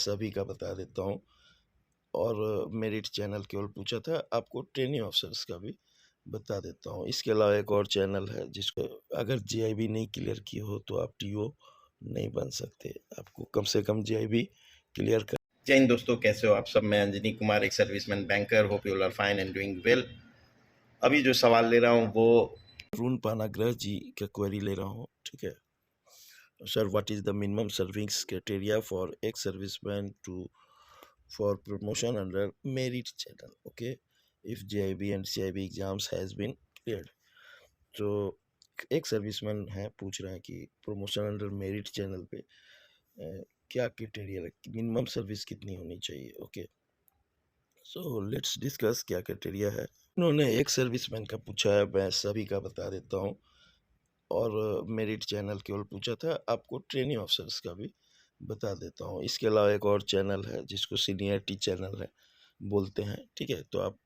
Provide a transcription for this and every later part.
सभी का बता देता हूँ। और मेरिट चैनल केवल पूछा था, आपको ट्रेनिंग ऑफिसर्स का भी बता देता हूँ। इसके अलावा एक और चैनल है जिसको अगर जीआईबी नहीं क्लियर की हो तो आप टीओ नहीं बन सकते, आपको कम से कम जीआईबी क्लियर कर। जय हिंद दोस्तों, कैसे हो आप सब। मैं अंजनी कुमार, एक serviceman banker. Hope you are fine and doing well. अभी जो सवाल ले रहा हूँ वो अरुण पानाग्रह जी का क्वेरी ले रहा हूँ, ठीक है। Sir, what is the minimum service criteria for ex serviceman to for promotion under merit channel? Okay, if GIB and CIB exams has been cleared, तो एक सर्विसमैन है, पूछ रहे हैं कि प्रमोशन अंडर मेरिट चैनल पे क्या क्राइटेरिया रखती, मिनिमम सर्विस कितनी होनी चाहिए। ओके, सो लेट्स डिस्कस क्या क्राइटेरिया है। उन्होंने एक सर्विसमैन का पूछा है, मैं सभी का बता देता हूँ। और मेरिट चैनल केवल पूछा था, आपको ट्रेनिंग ऑफिसर्स का भी बता देता हूँ। इसके अलावा एक और चैनल है जिसको सीनियरिटी चैनल है बोलते हैं, ठीक है। तो आप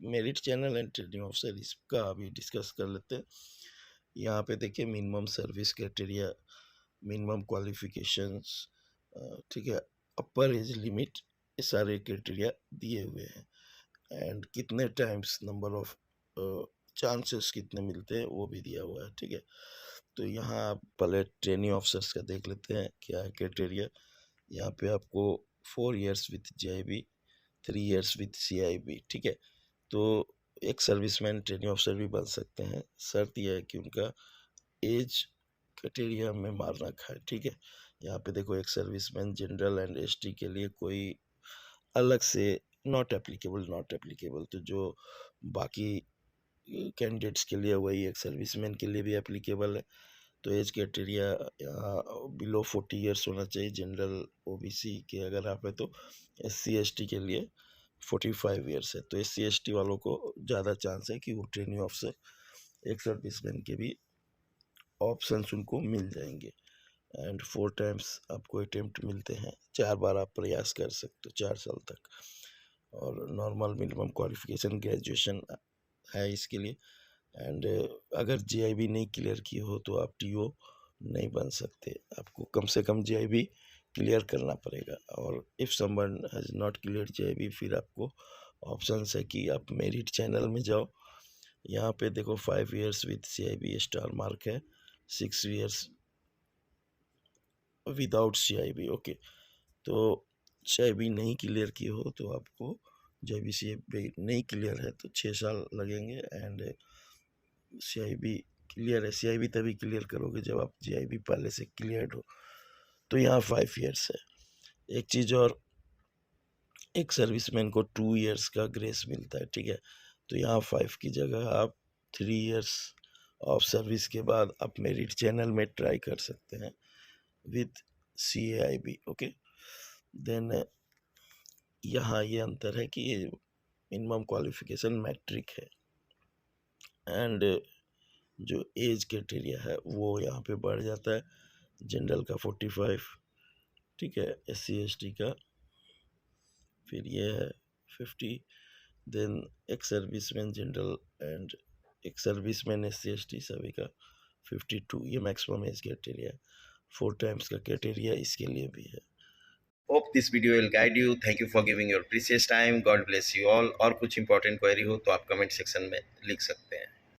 merit channel and training officer इसका अभी डिस्कस कर लेते हैं। यहाँ पे देखिए, minimum service criteria, minimum qualifications, ठीक है, अपर एज लिमिट, ये सारे क्राइटेरिया दिए हुए हैं। एंड कितने टाइम्स नंबर ऑफ चांसेस कितने मिलते हैं वो भी दिया हुआ है, ठीक है। तो यहाँ आप पहले ट्रेनिंग ऑफिसर्स का देख लेते हैं क्या है क्राइटेरिया। यहाँ पे आपको 4 years with GIB, 3 years with CIB, ठीक है। तो एक सर्विसमैन ट्रेनिंग ऑफिसर भी बन सकते हैं, शर्त यह है कि उनका एज क्राइटेरिया में मारना खाए, ठीक है। यहाँ पे देखो, एक सर्विसमैन जनरल एंड एसटी के लिए कोई अलग से नॉट एप्लीकेबल, तो जो बाकी कैंडिडेट्स के लिए वही एक सर्विसमैन के लिए भी एप्लीकेबल है। तो एज क्राइटेरिया यहाँ बिलो 40 इयर्स होना चाहिए जनरल ओबीसी के अगर आप है तो। एससी एसटी के लिए 45 इयर्स है। तो एससी एसटी वालों को ज़्यादा चांस है कि वो ट्रेनिंग ऑफिसर एक सर्विसमैन के भी ऑप्शंस उनको मिल जाएंगे। एंड 4 टाइम्स आपको अटेम्प्ट मिलते हैं, 4 बार आप प्रयास कर सकते हो 4 साल तक। और नॉर्मल मिनिमम क्वालिफिकेशन ग्रेजुएशन है इसके लिए। एंड अगर जीआईबी नहीं क्लियर की हो तो आप टीओ नहीं बन सकते, आपको कम से कम जीआईबी क्लियर करना पड़ेगा। और if someone has not clear GIB, फिर आपको ऑप्शंस है कि आप मेरिट चैनल में जाओ। यहाँ पे देखो, 5 years with CIB star mark है, 6 इयर्स विदाउट सीआईबी। ओके, तो सीआईबी नहीं क्लियर की हो तो आपको, जब भी सीआईबी नहीं क्लियर है तो 6 साल लगेंगे। एंड सीआईबी क्लियर है, सीआईबी तभी क्लियर करोगे जब आप जीआईबी पहले से क्लियर्ड हो। तो यहाँ 5 इयर्स है। एक चीज़ और, एक सर्विसमैन को 2 इयर्स का ग्रेस मिलता है, ठीक है। तो यहाँ 5 की जगह आप 3 इयर्स ऑफ सर्विस के बाद आप मेरिट चैनल में ट्राई कर सकते हैं विथ सीआईबी। ओके, देन यहाँ ये अंतर है कि ये मिनिमम क्वालिफिकेशन मैट्रिक है। एंड जो एज क्राइटेरिया है वो यहाँ पे बढ़ जाता है, जनरल का 45, ठीक है, एससी एसटी का फिर ये है 50, देन एक सर्विसमैन जनरल एंड एक सर्विसमैन एससी एसटी सभी का 52, ये मैक्सिमम एज क्राइटेरिया है। 4 टाइम्स का क्राइटेरिया इसके लिए भी है। Hope this video will guide you. Thank you for giving your precious time. God bless you all. और कुछ इंपॉर्टेंट क्वेरी हो तो आप कमेंट सेक्शन में लिख सकते हैं।